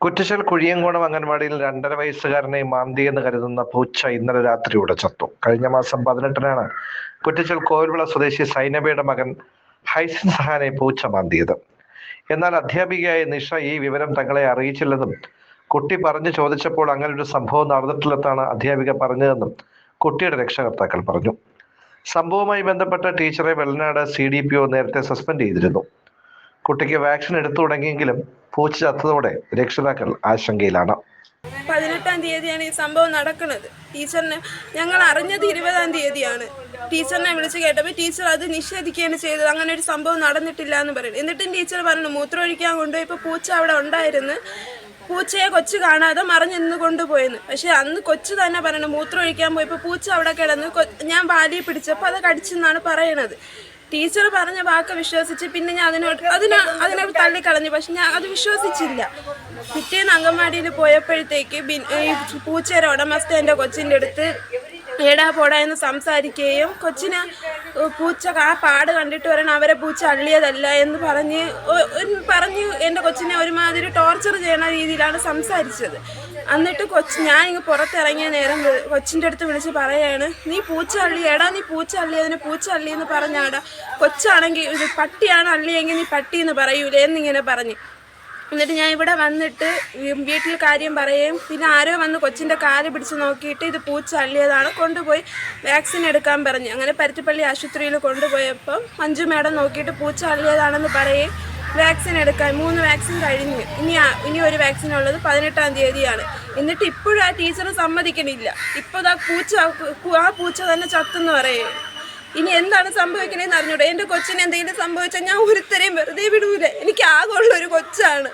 കുറ്റിച്ചൽ കുഴിയങ്കോണം അംഗൻവാടിയിൽ 2.5 വയസ്സുകാരനെ മാന്തിയെന്ന് കരുതുന്ന പൂച്ച ഇന്നലെ രാത്രിയോടെ ചത്തു. കഴിഞ്ഞ മാസം 18-നാണ് കുറ്റിച്ചൽ കോവിൽവിള സ്വദേശി സൈനബയുടെ മകൻ ഹൈസിൻ സഹാനെ പൂച്ച മാന്തിയത്. എന്നാൽ അധ്യാപികയായ നിഷ ഈ വിവരം തങ്ങളെ അറിയിച്ചില്ലെന്നും കുട്ടി പറഞ്ഞു ചോദിച്ചപ്പോൾ അങ്ങനൊരു സംഭവം നടന്നിട്ടില്ലെന്നാണ് അധ്യാപിക പറഞ്ഞതെന്നും കുട്ടിയുടെ രക്ഷകർത്താക്കൾ പറഞ്ഞു. സംഭവവുമായി ബന്ധപ്പെട്ട ടീച്ചറെ വെള്ളനാട് CDPO നേരത്തെ സസ്പെൻഡ് ചെയ്തിരുന്നു. കുട്ടിക്ക് വാക്സിൻ എടുത്തു തുടങ്ങിയെങ്കിലും പൂച്ച ചത്തതോടെ രക്ഷിതാക്കൾ ആശങ്കയിലാണ്. 18-ാം തീയതിയാണ് ഈ സംഭവം നടക്കുന്നത്. ടീച്ചറിന് ഞങ്ങൾ അറിഞ്ഞത് 20-ാം തീയതിയാണ്. ടീച്ചറിനെ വിളിച്ച് കേട്ടപ്പോൾ ടീച്ചർ അത് നിഷേധിക്കുകയാണ് ചെയ്തത്. അങ്ങനെ ഒരു സംഭവം നടന്നിട്ടില്ല എന്ന് പറയുന്നത്. എന്നിട്ടും ടീച്ചർ പറഞ്ഞു മൂത്രമൊഴിക്കാൻ കൊണ്ടുപോയപ്പോൾ പൂച്ച അവിടെ ഉണ്ടായിരുന്നു, പൂച്ചയെ കൊച്ചു കാണാതെ മറിഞ്ഞിന്ന് കൊണ്ടുപോയെന്ന്. പക്ഷെ അന്ന് കൊച്ചു തന്നെ പറയണത് മൂത്രമൊഴിക്കാൻ പോയപ്പോൾ പൂച്ച അവിടെ കിടന്ന് ഞാൻ വാലിയെ പിടിച്ചപ്പോൾ അത് കടിച്ചെന്നാണ് പറയണത്. ടീച്ചർ പറഞ്ഞ വാക്ക് വിശ്വസിച്ച് പിന്നെ ഞാൻ അതിനോട് തള്ളിക്കളഞ്ഞു. പക്ഷെ ഞാൻ അത് വിശ്വസിച്ചില്ല. പിറ്റേന്ന് അംഗൻവാടിയിൽ പോയപ്പോഴത്തേക്ക് ഈ പൂച്ചയുടെ ഉടമസ്ഥ എൻ്റെ കൊച്ചിൻ്റെ അടുത്ത് ഏടാ പോടാ എന്ന് സംസാരിക്കുകയും കൊച്ചിനെ പൂച്ച ആ പാട് കണ്ടിട്ട് വരണം അവരെ പൂച്ച അള്ളിയതല്ല എന്ന് പറഞ്ഞ് എൻ്റെ കൊച്ചിനെ ഒരുമാതിരി ടോർച്ചർ ചെയ്യുന്ന രീതിയിലാണ് സംസാരിച്ചത്. എന്നിട്ട് ഞാൻ ഇങ്ങ് പുറത്തിറങ്ങിയ നേരം കൊച്ചിൻ്റെ അടുത്ത് വിളിച്ച് പറയാണ്, നീ പൂച്ച അള്ളിയേടാ, നീ പൂച്ച അള്ളിയതിന് പൂച്ച അള്ളിയെന്ന് പറഞ്ഞാടാ, കൊച്ചാണെങ്കിൽ ഇത് പട്ടിയാണ് അള്ളിയെങ്കിൽ നീ പട്ടി എന്ന് പറയൂലേ എന്നിങ്ങനെ പറഞ്ഞ്. എന്നിട്ട് ഞാൻ ഇവിടെ വന്നിട്ട് വീട്ടിൽ കാര്യം പറയുകയും പിന്നെ ആരോ വന്ന് കൊച്ചിൻ്റെ കാല് പിടിച്ച് നോക്കിയിട്ട് ഇത് പൂച്ച അള്ളിയതാണ്, കൊണ്ടുപോയി വാക്സിൻ എടുക്കാൻ പറഞ്ഞു. അങ്ങനെ പരുത്തിപ്പള്ളി ആശുപത്രിയിൽ കൊണ്ടുപോയപ്പോൾ മഞ്ജു മേഡം നോക്കിയിട്ട് പൂച്ച അള്ളിയതാണെന്ന് പറയുകയും വാക്സിൻ എടുക്കാൻ 3 വാക്സിൻ കഴിഞ്ഞു. ഇനി ഒരു വാക്സിൻ ഉള്ളത് 18-ാം തീയതിയാണ്. എന്നിട്ട് ഇപ്പോഴും ആ ടീച്ചർ സമ്മതിക്കണില്ല. ഇപ്പോൾ ആ പൂച്ച തന്നെ ചത്തെന്ന് പറയുക. ഇനി എന്താണ് സംഭവിക്കണേന്ന് അറിഞ്ഞൂടെ. എൻ്റെ കൊച്ചിന് എന്തെങ്കിലും സംഭവിച്ചാൽ ഞാൻ ഒരുത്തരെയും വെറുതെ വിടൂല. എനിക്ക് ആകെയുള്ളൊരു കൊച്ചാണ്.